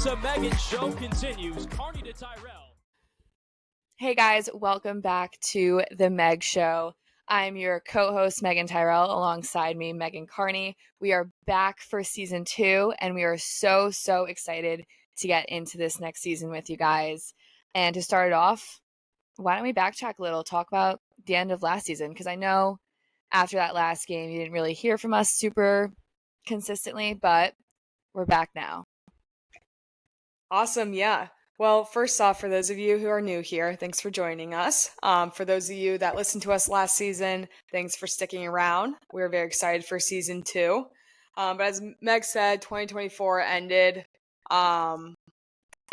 The Megan Show continues. Carney to Tyrell. Hey guys, welcome back to the Meg Show. I'm your co-host Megan Tyrell. Alongside me, Megan Carney. We are back for season 2, and we are so excited to get into this next season with you guys. And to start it off, why don't we backtrack a little, talk about the end of last season? Because I know after that last game, you didn't really hear from us super consistently, but we're back now. Awesome, yeah. Well, first off, for those of you who are new here, thanks for joining us. For those of you that listened to us last season, thanks for sticking around. We're very excited for season 2. But as Meg said, 2024 ended, and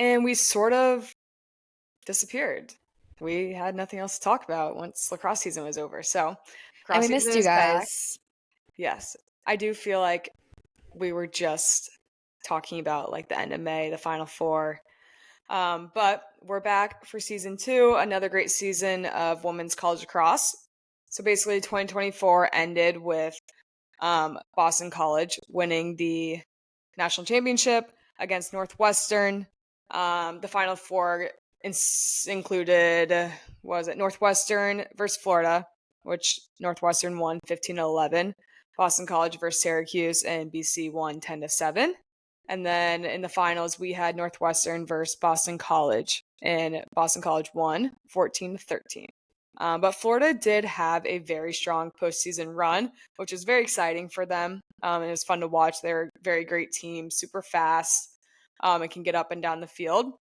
we sort of disappeared. We had nothing else to talk about once lacrosse season was over. So, And we missed you guys. Back. Yes, I do feel like we were just talking about like the end of May, the Final Four. But we're back for season 2, another great season of women's college lacrosse. So basically 2024 ended with Boston College winning the national championship against Northwestern. The Final Four included, Northwestern versus Florida, which Northwestern won 15-11. Boston College versus Syracuse, and BC won 10-7. And then in the finals, we had Northwestern versus Boston College, and Boston College won 14-13. But Florida did have a very strong postseason run, which was very exciting for them. And it was fun to watch. They're a very great team, super fast, and can get up and down the field.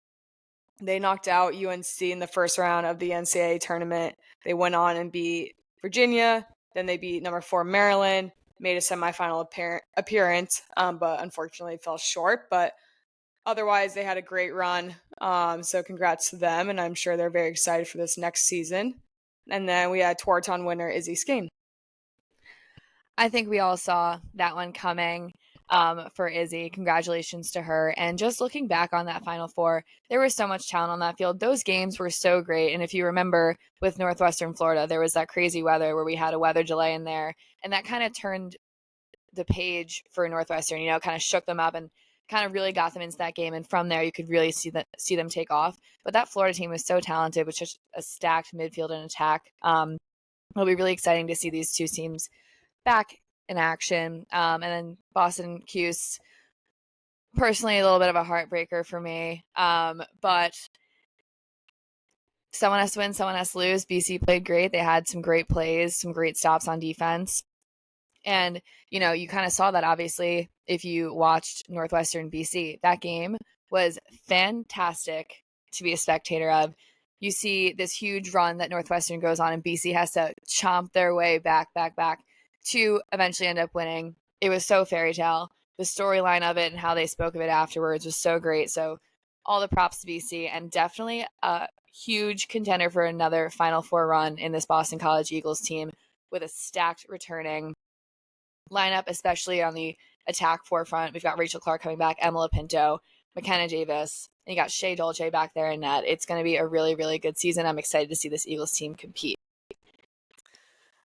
They knocked out UNC in the first round of the NCAA tournament. They went on and beat Virginia. Then they beat number 4 Maryland, made a semifinal appearance, but unfortunately fell short. But otherwise, they had a great run. So congrats to them, and I'm sure they're very excited for this next season. And then we had Tewaaraton winner Izzy Skane. I think we all saw that one coming for Izzy. Congratulations to her. And just looking back on that Final Four, there was so much talent on that field. Those games were so great. And if you remember with Northwestern Florida, there was that crazy weather where we had a weather delay in there. And that kind of turned the page for Northwestern, kind of shook them up and kind of really got them into that game. And from there, you could really see them take off. But that Florida team was so talented with just a stacked midfield and attack. It'll be really exciting to see these two teams back in action. And then Boston Cuse, personally, a little bit of a heartbreaker for me. But someone has to win, someone has to lose. BC played great. They had some great plays, some great stops on defense. And, you kind of saw that, obviously, if you watched Northwestern BC. That game was fantastic to be a spectator of. You see this huge run that Northwestern goes on, and BC has to chomp their way back to eventually end up winning. It was so fairy tale. The storyline of it and how they spoke of it afterwards was so great. So all the props to BC, and definitely a huge contender for another Final Four run in this Boston College Eagles team with a stacked returning lineup, especially on the attack forefront. We've got Rachel Clark coming back, Emma Pinto, McKenna Davis, and you got Shea Dolce back there in net. It's going to be a really, really good season. I'm excited to see this Eagles team compete.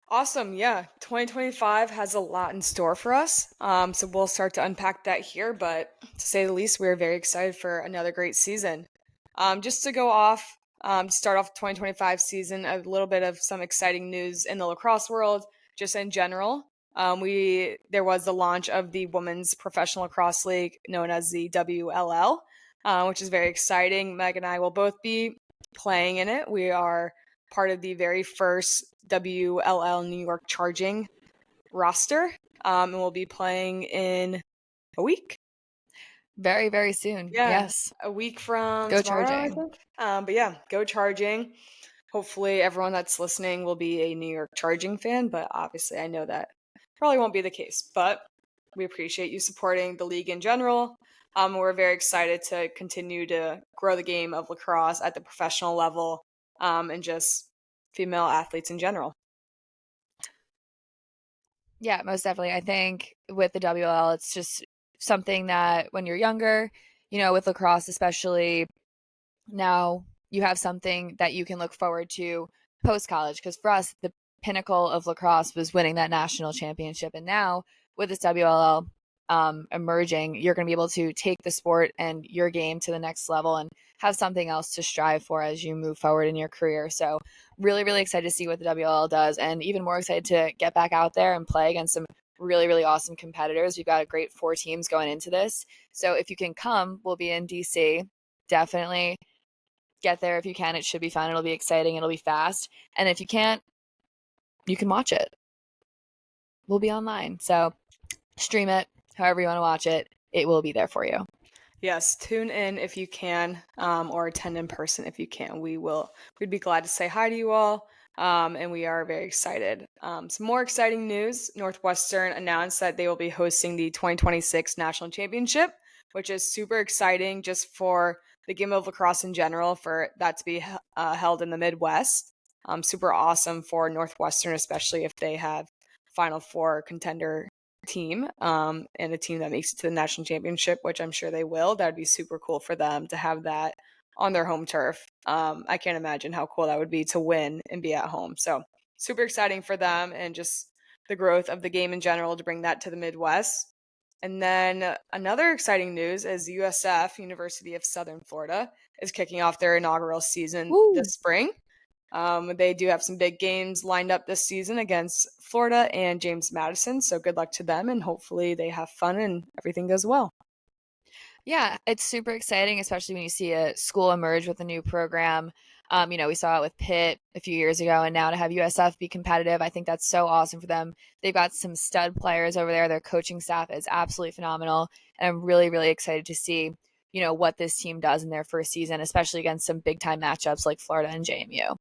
Awesome. Yeah. 2025 has a lot in store for us. So we'll start to unpack that here. But to say the least, we're very excited for another great season. Just to go off, to start off the 2025 season, a little bit of some exciting news in the lacrosse world, just in general. There was the launch of the Women's Professional Lacrosse League, known as the WLL, which is very exciting. Meg and I will both be playing in it. We are part of the very first WLL New York Charging roster, and we'll be playing in a week. Very, very soon. Yes. A week from Go tomorrow, Charging. I think. But yeah, go Charging. Hopefully everyone that's listening will be a New York Charging fan, but obviously I know that probably won't be the case. But we appreciate you supporting the league in general. We're very excited to continue to grow the game of lacrosse at the professional level, and just female athletes in general. Yeah, most definitely. I think with the WLL, it's just something that when you're younger, with lacrosse especially, now you have something that you can look forward to post-college. Because for us, the pinnacle of lacrosse was winning that national championship. And now with this WLL, emerging, you're going to be able to take the sport and your game to the next level and have something else to strive for as you move forward in your career. So really, really excited to see what the WLL does, and even more excited to get back out there and play against some really, really awesome competitors. We've got a great 4 teams going into this. So if you can come, we'll be in DC. Definitely get there if you can. It should be fun. It'll be exciting. It'll be fast. And if you can't, you can watch it. We'll be online. So stream it however you want to watch it. It will be there for you. Yes, tune in if you can, or attend in person if you can. We'd be glad to say hi to you all, and we are very excited. Some more exciting news: Northwestern announced that they will be hosting the 2026 National Championship, which is super exciting just for the game of lacrosse in general, for that to be held in the Midwest. Super awesome for Northwestern, especially if they have Final Four contender team, and a team that makes it to the national championship, which I'm sure they will. That'd be super cool for them to have that on their home turf. I can't imagine how cool that would be to win and be at home. So super exciting for them, and just the growth of the game in general to bring that to the Midwest. And then another exciting news is USF, University of Southern Florida, is kicking off their inaugural season this spring. They do have some big games lined up this season against Florida and James Madison. So good luck to them, and hopefully they have fun and everything goes well. Yeah, it's super exciting, especially when you see a school emerge with a new program. We saw it with Pitt a few years ago, and now to have USF be competitive, I think that's so awesome for them. They've got some stud players over there. Their coaching staff is absolutely phenomenal, and I'm really, really excited to see, what this team does in their first season, especially against some big time matchups like Florida and JMU.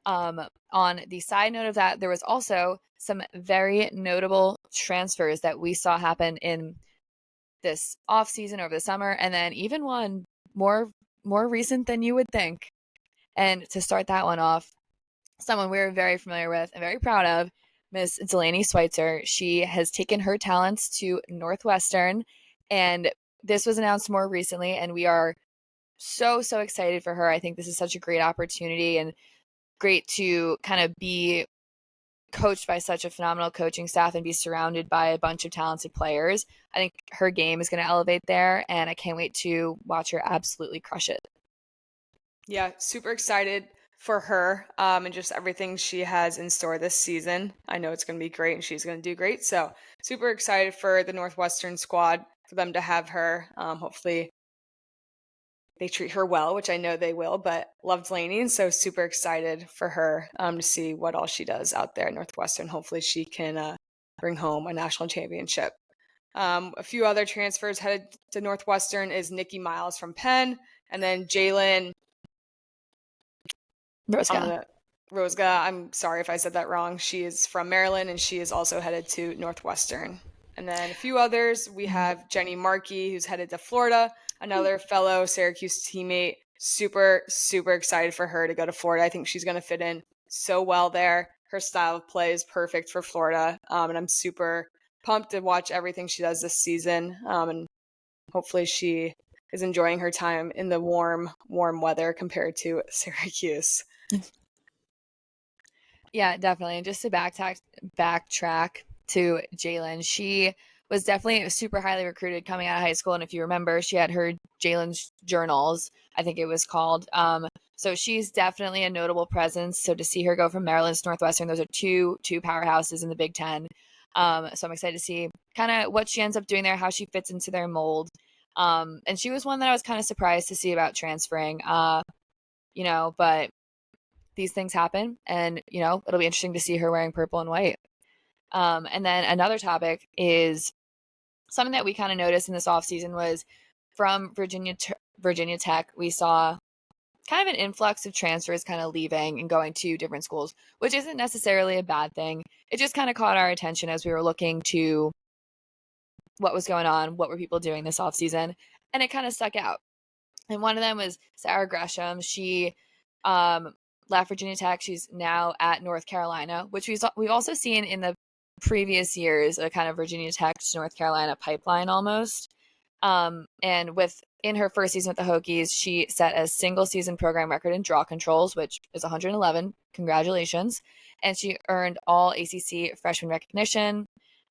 On the side note of that, there was also some very notable transfers that we saw happen in this off season over the summer, and then even one more recent than you would think. And to start that one off, someone we're very familiar with and very proud of, Miss Delaney Schweitzer. She has taken her talents to Northwestern, and this was announced more recently, and we are so excited for her. I think this is such a great opportunity, and great to kind of be coached by such a phenomenal coaching staff and be surrounded by a bunch of talented players. I think her game is going to elevate there, and I can't wait to watch her absolutely crush it. Yeah, super excited for her, and just everything she has in store this season. I know it's going to be great, and she's going to do great. So super excited for the Northwestern squad, for them to have her. Hopefully they treat her well, which I know they will, but love Delaney, and so super excited for her to see what all she does out there at Northwestern. Hopefully she can bring home a national championship. A few other transfers headed to Northwestern is Nikki Miles from Penn, and then Jalen Rosga. I'm sorry if I said that wrong. She is from Maryland, and she is also headed to Northwestern. And then a few others. We have Jenny Markey, who's headed to Florida, another fellow Syracuse teammate. Super excited for her to go to Florida. I think she's going to fit in so well there. Her style of play is perfect for Florida, and I'm super pumped to watch everything she does this season. And hopefully she is enjoying her time in the warm weather compared to Syracuse. Yeah, definitely. And just to backtrack to Jalen, she was definitely super highly recruited coming out of high school. And if you remember, she had her Jalen's Journals, I think it was called. So she's definitely a notable presence. So to see her go from Maryland to Northwestern, those are two powerhouses in the Big Ten. So I'm excited to see kind of what she ends up doing there, how she fits into their mold. And she was one that I was kind of surprised to see about transferring, but these things happen, and, it'll be interesting to see her wearing purple and white. And then another topic is something that we kind of noticed in this offseason was from Virginia Tech. We saw kind of an influx of transfers kind of leaving and going to different schools, which isn't necessarily a bad thing. It just kind of caught our attention as we were looking to what was going on, what were people doing this offseason, and it kind of stuck out. And one of them was Sarah Gresham. She left Virginia Tech. She's now at North Carolina, which we've also seen in the previous years, a kind of Virginia Tech to North Carolina pipeline almost. And in her first season with the Hokies, she set a single season program record in draw controls, which is 111. Congratulations. And she earned all ACC freshman recognition.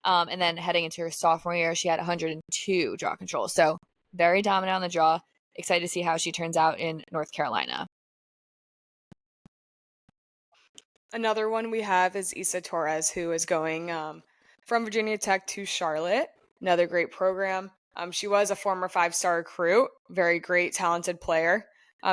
And then heading into her sophomore year, she had 102 draw control. So very dominant on the draw. Excited to see how she turns out in North Carolina. Another one we have is Issa Torres, who is going from Virginia Tech to Charlotte. Another great program. She was a former 5-star recruit, very great, talented player.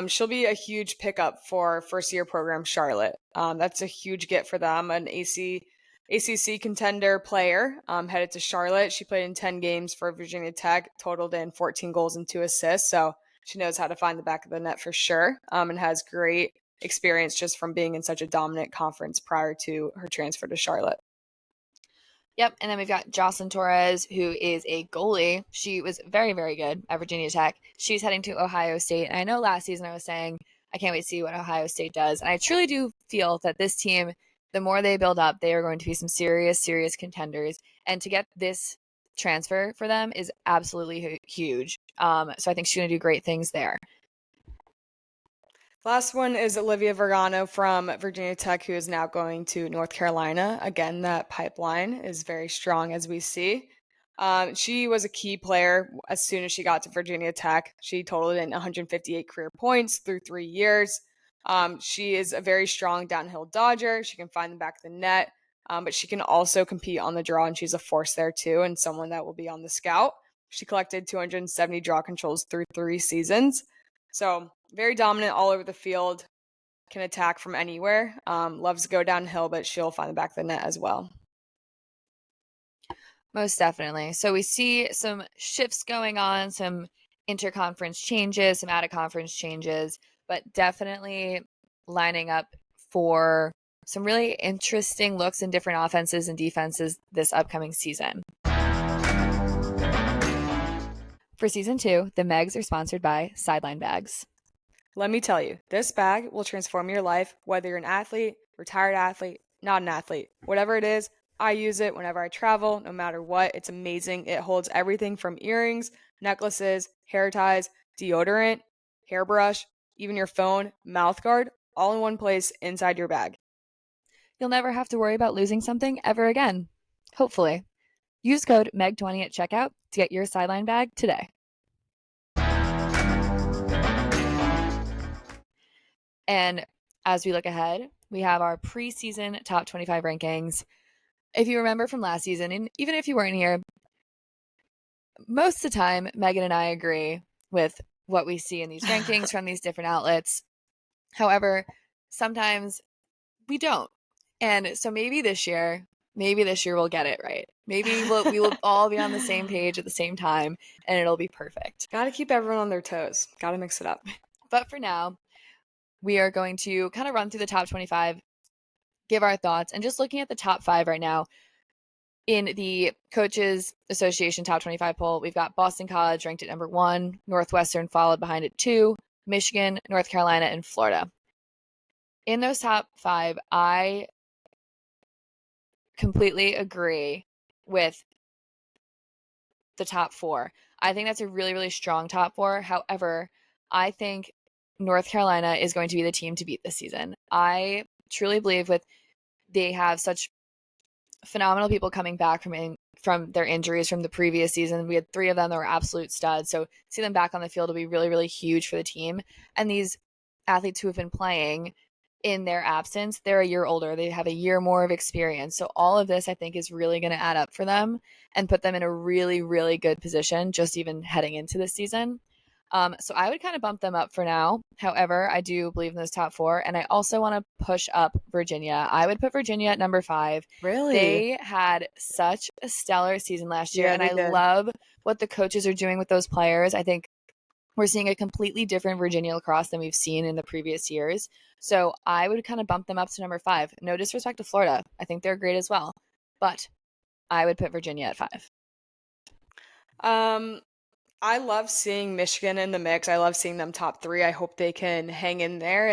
She'll be a huge pickup for first-year program Charlotte. That's a huge get for them, an ACC contender player headed to Charlotte. She played in 10 games for Virginia Tech, totaled in 14 goals and 2 assists, so she knows how to find the back of the net for sure, and has great experience just from being in such a dominant conference prior to her transfer to Charlotte. Yep, and then we've got Jocelyn Torres, who is a goalie. She was very, very good at Virginia Tech. She's heading to Ohio State. And I know last season I was saying, I can't wait to see what Ohio State does. And I truly do feel that this team, the more they build up, they are going to be some serious, serious contenders. And to get this transfer for them is absolutely huge. So I think she's going to do great things there. Last one is Olivia Vergano from Virginia Tech, who is now going to North Carolina. Again, that pipeline is very strong, as we see. She was a key player as soon as she got to Virginia Tech. She totaled in 158 career points through 3 years. She is a very strong downhill dodger. She can find the back of the net, but she can also compete on the draw, and she's a force there too, and someone that will be on the scout. She collected 270 draw controls through 3 seasons. So very dominant all over the field, can attack from anywhere, loves to go downhill, but she'll find the back of the net as well. Most definitely. So we see some shifts going on, some interconference changes, some out-of-conference changes, but definitely lining up for some really interesting looks in different offenses and defenses this upcoming season. For season 2, the Megs are sponsored by Sideline Bags. Let me tell you, this bag will transform your life, whether you're an athlete, retired athlete, not an athlete, whatever it is. I use it whenever I travel, no matter what. It's amazing. It holds everything from earrings, necklaces, hair ties, deodorant, hairbrush, even your phone, mouth guard, all in one place inside your bag. You'll never have to worry about losing something ever again. Hopefully. Use code MEG20 at checkout to get your Sideline bag today. And as we look ahead, we have our preseason top 25 rankings. If you remember from last season, and even if you weren't here, most of the time, Megan and I agree with what we see in these rankings from these different outlets. However, sometimes we don't. And so maybe this year we'll get it right. Maybe we will all be on the same page at the same time, and it'll be perfect. Got to keep everyone on their toes. Got to mix it up. But for now, we are going to kind of run through the top 25, give our thoughts, and just looking at the top 5 right now, in the Coaches Association Top 25 poll, we've got Boston College ranked at number 1, Northwestern followed behind at 2, Michigan, North Carolina, and Florida. In those top 5, I completely agree with the top 4. I think that's a really, really strong top 4. However, I think North Carolina is going to be the team to beat this season. I truly believe they have such phenomenal people coming back from their injuries from the previous season. We had 3 of them that were absolute studs. So see them back on the field will be really, really huge for the team. And these athletes who have been playing in their absence, they're a year older. They have a year more of experience. So all of this, I think, is really going to add up for them and put them in a really, really good position just even heading into this season. So I would kind of bump them up for now. However, I do believe in those top 4. And I also want to push up Virginia. I would put Virginia at number 5. Really? They had such a stellar season last year. Yeah, and I did. love what the coaches are doing with those players. I think we're seeing a completely different Virginia lacrosse than we've seen in the previous years. So I would kind of bump them up to number 5. No disrespect to Florida. I think they're great as well. But I would put Virginia at 5. I love seeing Michigan in the mix. I love seeing them top 3. I hope they can hang in there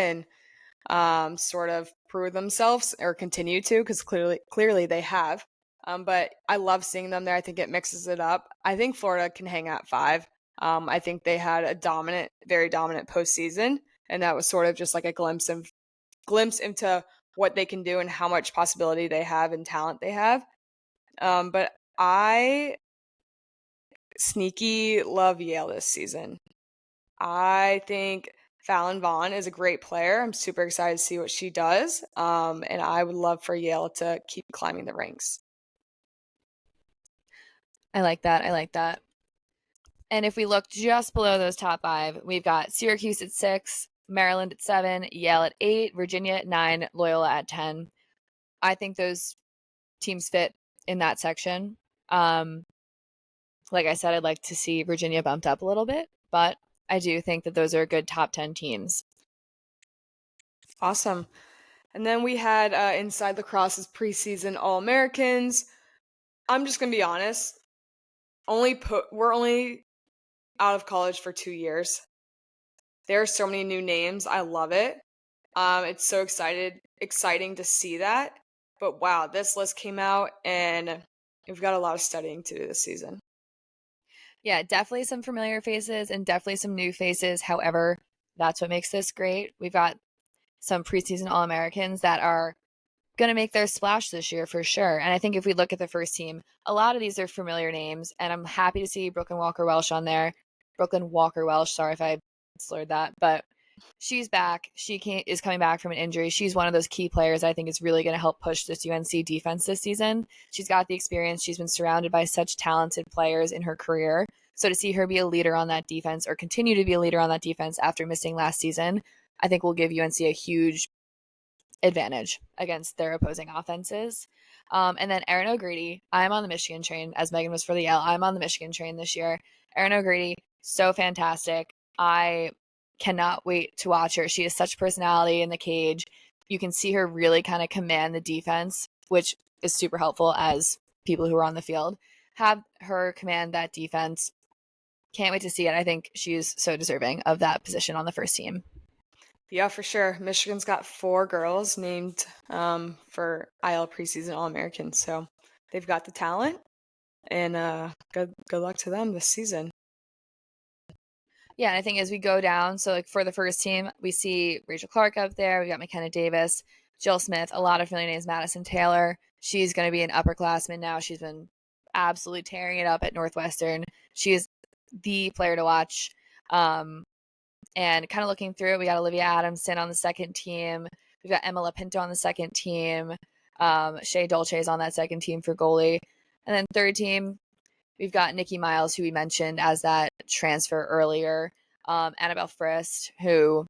and sort of prove themselves or continue to, because clearly they have. But I love seeing them there. I think it mixes it up. I think Florida can hang at 5. I think they had a very dominant postseason, and that was sort of just like a glimpse into what they can do and how much possibility they have and talent they have. But I sneaky love Yale this season. I think Fallon Vaughn is a great player. I'm super excited to see what she does. And I would love for Yale to keep climbing the ranks. I like that. I like that. And if we look just below those top 5, we've got Syracuse at 6, Maryland at 7, Yale at 8, Virginia at 9, Loyola at 10. I think those teams fit in that section. Like I said, I'd like to see Virginia bumped up a little bit, but I do think that those are good top 10 teams. Awesome. And then we had Inside Lacrosse's preseason All-Americans. I'm just going to be honest. We're only out of college for 2 years. There are so many new names. I love it. It's so exciting to see that. But wow, this list came out and we've got a lot of studying to do this season. Yeah, definitely some familiar faces and definitely some new faces. However, that's what makes this great. We've got some preseason All-Americans that are going to make their splash this year for sure. And I think if we look at the first team, a lot of these are familiar names, and I'm happy to see Brooklyn Walker-Welsh on there. Brooklyn Walker-Welsh, sorry if I slurred that, but she's back. Is coming back from an injury. She's one of those key players I think is really going to help push this UNC defense this season. She's got the experience. She's been surrounded by such talented players in her career. So to see her be a leader on that defense or continue to be a leader on that defense after missing last season, I think will give UNC a huge advantage against their opposing offenses. And then Erin O'Grady, I'm on the Michigan train, as Megan was for the Yale. I'm on the Michigan train this year. Erin O'Grady, so fantastic. I cannot wait to watch her. She has such personality in the cage. You can see her really kind of command the defense, which is super helpful as people who are on the field. Have her command that defense. Can't wait to see it. I think she's so deserving of that position on the first team. Yeah, for sure. Michigan's got 4 girls named for IL preseason All-Americans, so they've got the talent, and good luck to them this season. Yeah, and I think as we go down, so like for the first team, we see Rachel Clark up there. We got McKenna Davis, Jill Smith, a lot of familiar names. Madison Taylor. She's going to be an upperclassman now. She's been absolutely tearing it up at Northwestern. She is the player to watch. And kind of looking through it, we got Olivia Adamson on the second team. We've got Emma Lapinto on the second team. Shea Dolce is on that second team for goalie. And then third team, we've got Nikki Miles, who we mentioned as that transfer earlier. Annabelle Frist, who...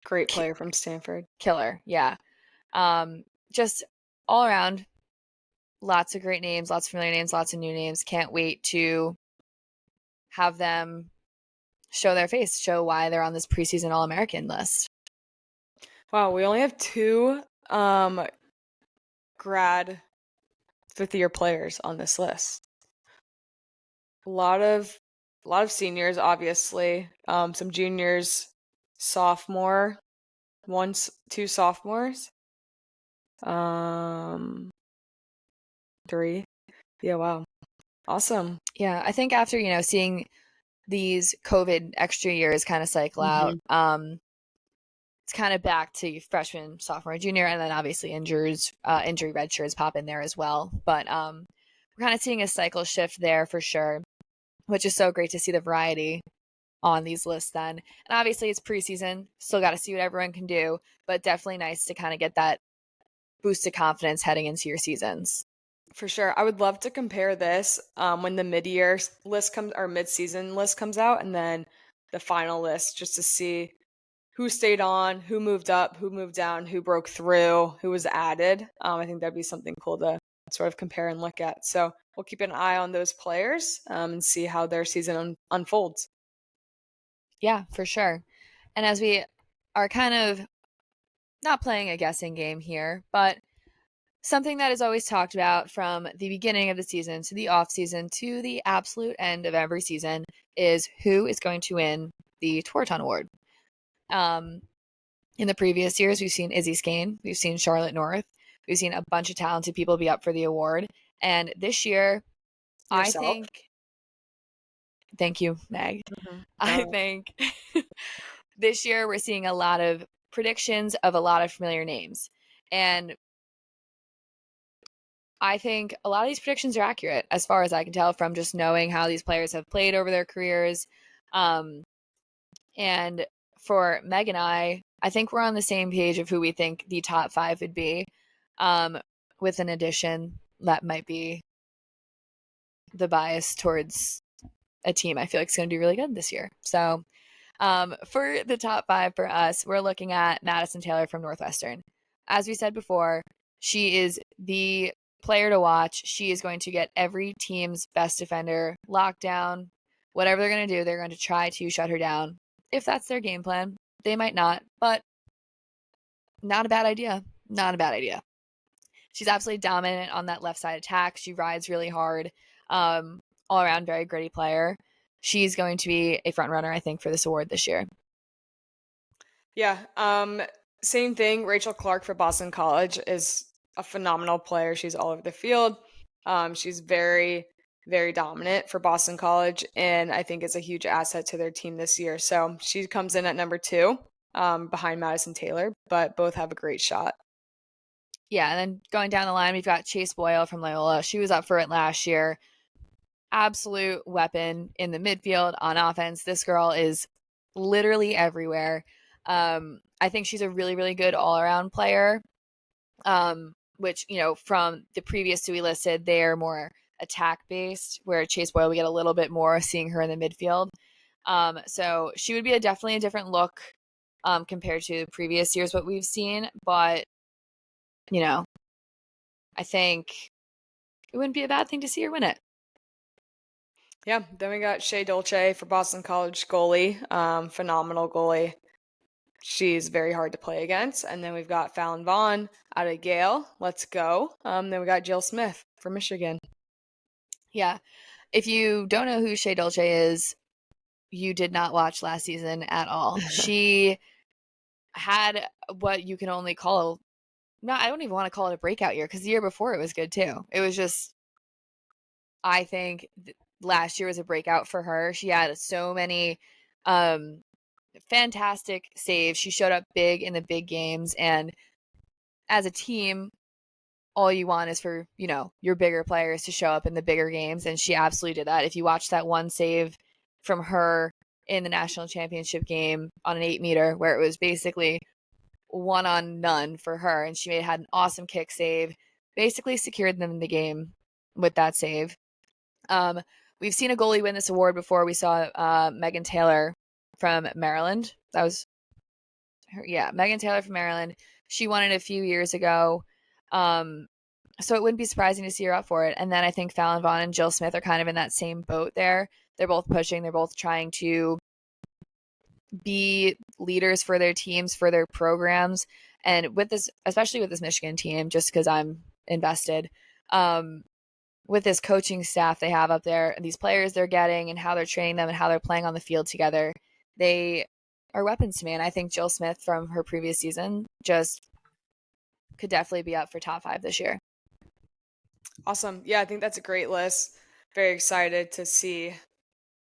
Great player from Stanford. Killer, yeah. Just all around, lots of great names, lots of familiar names, lots of new names. Can't wait to have them show their face, show why they're on this preseason All-American list. Wow, we only have 2 grad fifth-year players on this list. A lot of seniors, obviously. Some juniors, sophomore, 2 sophomores. 3. Yeah, wow. Awesome. Yeah, I think after, seeing these COVID extra years kind of cycle out, it's kind of back to freshman, sophomore, junior, and then obviously injury redshirts pop in there as well. But we're kind of seeing a cycle shift there for sure, which is so great to see the variety on these lists then. And obviously it's preseason, still got to see what everyone can do, but definitely nice to kind of get that boost of confidence heading into your seasons. For sure. I would love to compare this when the mid-year list comes or mid-season list comes out, and then the final list, just to see who stayed on, who moved up, who moved down, who broke through, who was added. I think that'd be something cool to sort of compare and look at. So we'll keep an eye on those players and see how their season unfolds. Yeah, for sure. And as we are kind of not playing a guessing game here, but something that is always talked about from the beginning of the season to the off season to the absolute end of every season is who is going to win the Torton Award. In the previous years, we've seen Izzy Skane, we've seen Charlotte North, we've seen a bunch of talented people be up for the award. And this year, Yourself. I think... Thank you, Meg. Mm-hmm. I think this year we're seeing a lot of predictions of a lot of familiar names. And I think a lot of these predictions are accurate as far as I can tell from just knowing how these players have played over their careers. Um, and for Meg and I think we're on the same page of who we think the top 5 would be, with an addition that might be the bias towards a team I feel like is going to do really good this year. So for the top 5 for us, we're looking at Madison Taylor from Northwestern. As we said before, she is the player to watch. She is going to get every team's best defender locked down. Whatever they're going to do, they're going to try to shut her down. If that's their game plan, they might not, but not a bad idea. Not a bad idea. She's absolutely dominant on that left side attack. She rides really hard. All around, very gritty player. She's going to be a front runner, I think, for this award this year. Yeah. Same thing. Rachel Clark for Boston College is a phenomenal player. She's all over the field. She's very, very dominant for Boston College, and I think is a huge asset to their team this year. So she comes in at number 2, behind Madison Taylor, but both have a great shot. Yeah, and then going down the line, we've got Chase Boyle from Loyola. She was up for it last year. Absolute weapon in the midfield on offense. This girl is literally everywhere. I think she's a really, really good all-around player, which, from the previous 2 we listed, they're more attack-based, where Chase Boyle, we get a little bit more seeing her in the midfield. So she would be definitely a different look compared to previous years, what we've seen. But, I think it wouldn't be a bad thing to see her win it. Yeah, then we got Shea Dolce for Boston College goalie, phenomenal goalie. She's very hard to play against. And then we've got Fallon Vaughn out of Gale. Let's go. Then we got Jill Smith for Michigan. Yeah. If you don't know who Shea Dolce is, you did not watch last season at all. She had what you can only call, no, I don't even want to call it a breakout year, because the year before it was good too. It was just, I think last year was a breakout for her. She had so many fantastic saves. She showed up big in the big games, and as a team, all you want is for, your bigger players to show up in the bigger games, and she absolutely did that. If you watch that one save from her in the national championship game on an 8-meter, where it was basically one on none for her, and she had an awesome kick save, basically secured them in the game with that save. We've seen a goalie win this award before. We saw Megan Taylor from Maryland. That was her, yeah, Megan Taylor from Maryland. She won it a few years ago. So it wouldn't be surprising to see her up for it. And then I think Fallon Vaughn and Jill Smith are kind of in that same boat there. They're both pushing. They're both trying to be leaders for their teams, for their programs. And with this, especially with this Michigan team, just because I'm invested, with this coaching staff they have up there and these players they're getting and how they're training them and how they're playing on the field together, they are weapons to me. And I think Jill Smith from her previous season just could definitely be up for top 5 this year. Awesome. Yeah, I think that's a great list. Very excited to see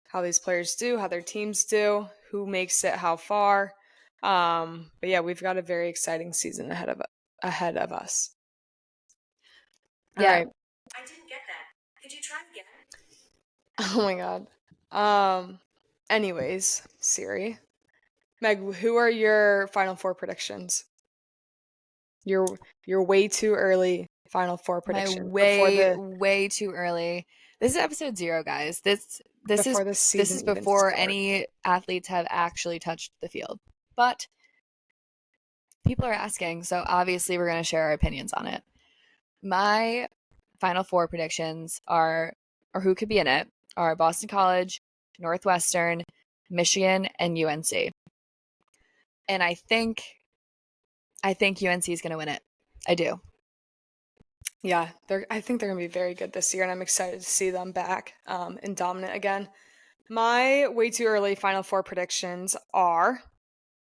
how these players do, how their teams do, who makes it how far. But yeah, we've got a very exciting season ahead of us. Yeah. All right. I didn't get that. Could you try again? Oh my god. Anyways, Siri. Meg, who are your Final Four predictions? Your way too early Final Four predictions. Way too early. This is episode 0, guys. This is before any athletes have actually touched the field. But people are asking, so obviously we're going to share our opinions on it. My Final Four predictions are, or who could be in it, are Boston College, Northwestern, Michigan, and UNC. And I think UNC is going to win it. I do. Yeah, I think they're going to be very good this year, and I'm excited to see them back and dominant again. My way too early Final Four predictions are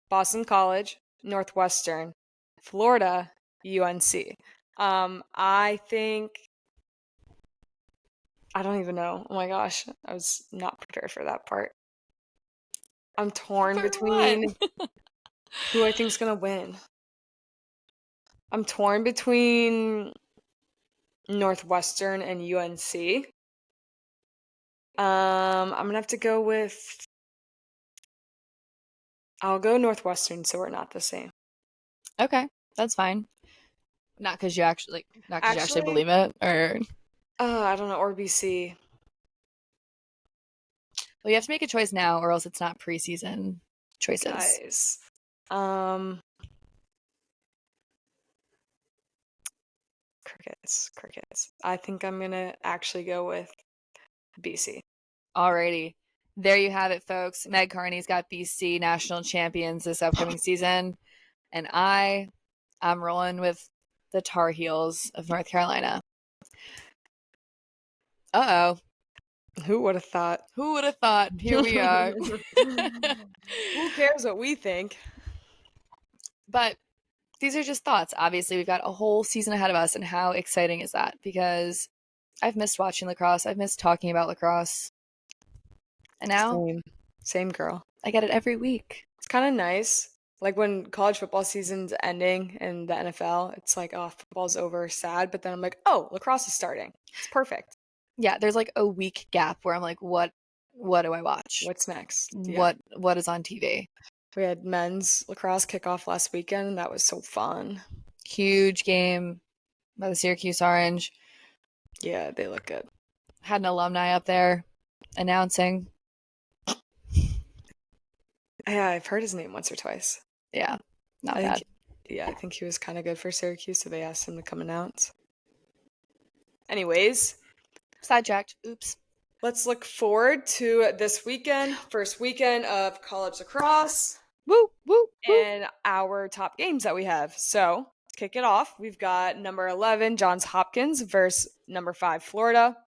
Boston College, Northwestern, Florida, UNC. I think, I don't even know. Oh my gosh, I was not prepared for that part. I'm torn between who I think is going to win. I'm torn between Northwestern and UNC. I'm gonna have to go with. I'll go Northwestern, so we're not the same. Okay, that's fine. Not because you actually believe it, or I don't know, or BC. well, you have to make a choice now, or else it's not preseason choices. Guys. Crickets. I think I'm gonna actually go with BC. Alrighty. There you have it, folks. Meg Carney's got BC national champions this upcoming season. And I'm rolling with the Tar Heels of North Carolina. Uh-oh. Who would have thought? Who would have thought? Here we are. Who cares what we think? But these are just thoughts. Obviously, we've got a whole season ahead of us, and how exciting is that? Because I've missed watching lacrosse. I've missed talking about lacrosse. And now Same girl. I get it every week. It's kind of nice. Like when college football season's ending in the NFL, it's like, oh, football's over, sad. But then I'm like, oh, lacrosse is starting. It's perfect. Yeah, there's like a week gap where I'm like, what do I watch? What's next? Yeah. What is on TV? We had men's lacrosse kickoff last weekend, and that was so fun. Huge game by the Syracuse Orange. Yeah, they look good. Had an alumni up there announcing. Yeah, I've heard his name once or twice. Yeah, not bad. I think he was kind of good for Syracuse, so they asked him to come announce. Anyways, Sidetracked. Oops. let's look forward to this weekend, first weekend of college lacrosse. Woo, woo, woo. And our top games that we have. So, to kick it off, we've got number 11, Johns Hopkins versus number 5, Florida.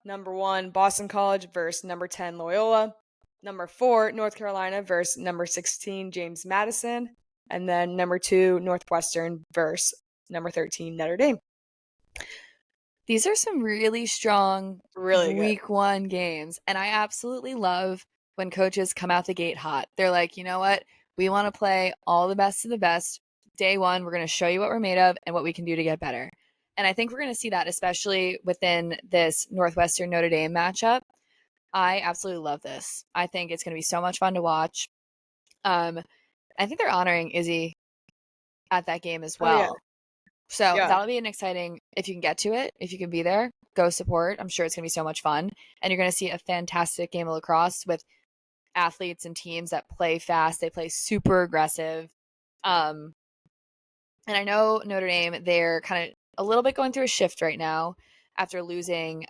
Number 1, Boston College versus number 10, Loyola. Number 4, North Carolina versus number 16, James Madison. And then number 2, Northwestern versus number 13, Notre Dame. These are some really strong week 1 games. And I absolutely love when coaches come out the gate hot. They're like, you know what? We want to play all the best of the best. Day 1, we're going to show you what we're made of and what we can do to get better. And I think we're going to see that, especially within this Northwestern Notre Dame matchup. I absolutely love this. I think it's going to be so much fun to watch. I think they're honoring Izzy at that game as well. Oh, yeah. So that'll be an exciting, if you can get to it, if you can be there, go support. I'm sure it's going to be so much fun. And you're going to see a fantastic game of lacrosse with athletes and teams that play fast. They play super aggressive. And I know Notre Dame, they're kind of a little bit going through a shift right now after losing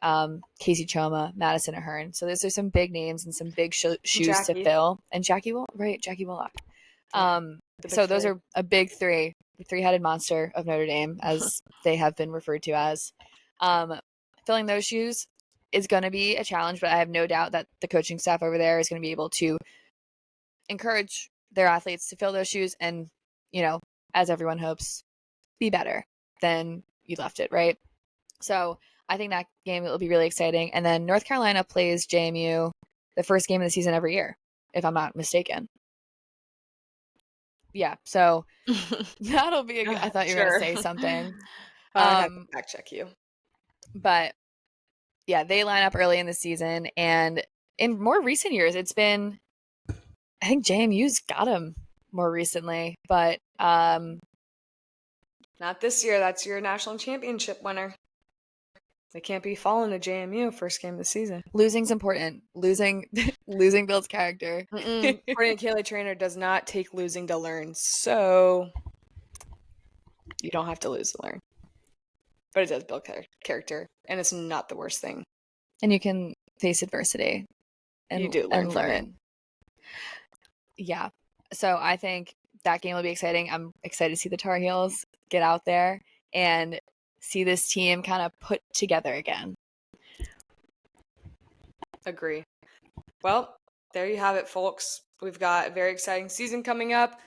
Casey Choma, Madison Ahern. So those are some big names and some big shoes to fill. And Jackie Willock. So those are a big three, the 3-headed monster of Notre Dame, as they have been referred to as. Filling those shoes is going to be a challenge, but I have no doubt that the coaching staff over there is going to be able to encourage their athletes to fill those shoes and, you know, as everyone hopes, be better than you left it, right? So I think that game will be really exciting. And then North Carolina plays JMU the first game of the season every year, if I'm not mistaken. Yeah, so that'll be a good. I thought you were going to say something. I have to fact check you. But yeah, they line up early in the season, and in more recent years, it's been, I think JMU's got them more recently, but not this year. That's your national championship winner. They can't be falling to JMU first game of the season. Losing's important. Losing builds character. According to Kaylee Trainer, does not take losing to learn. So you don't have to lose to learn. But it does build character, and it's not the worst thing. And you can face adversity and you do learn and learn. Yeah. So I think that game will be exciting. I'm excited to see the Tar Heels get out there and see this team kind of put together again. Agree. Well, there you have it, folks. We've got a very exciting season coming up.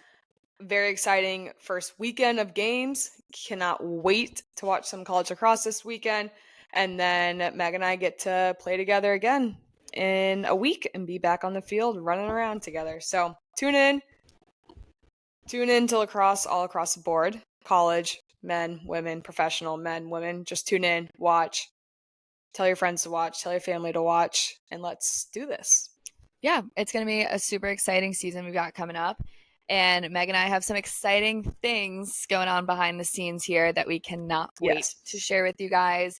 Very exciting first weekend of games. Cannot wait to watch some college lacrosse this weekend. And then Meg and I get to play together again in a week and be back on the field running around together. So tune in to lacrosse all across the board. College, men, women, professional men, women. Just tune in, watch, tell your friends to watch, tell your family to watch, and let's do this. Yeah, it's going to be a super exciting season we've got coming up. And Meg and I have some exciting things going on behind the scenes here that we cannot wait to share with you guys.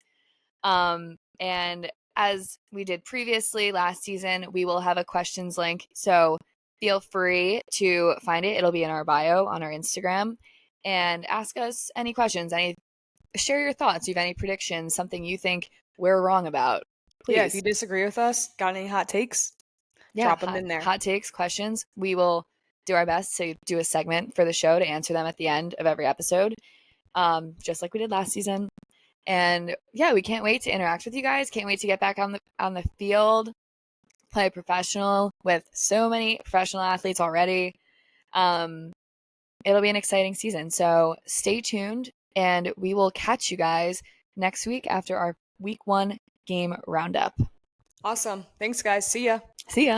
And as we did previously last season, we will have a questions link. So feel free to find it. It'll be in our bio on our Instagram, and ask us any questions, share your thoughts. You have any predictions, something you think we're wrong about, please. Yeah, if you disagree with us, got any hot takes? Drop them in there. Hot takes, questions. We will do our best to do a segment for the show to answer them at the end of every episode, just like we did last season. And yeah, we can't wait to interact with you guys. Can't wait to get back on the field, play professional with so many professional athletes already. It'll be an exciting season. So stay tuned, and we will catch you guys next week after our week 1 game roundup. Awesome. Thanks, guys. See ya. See ya.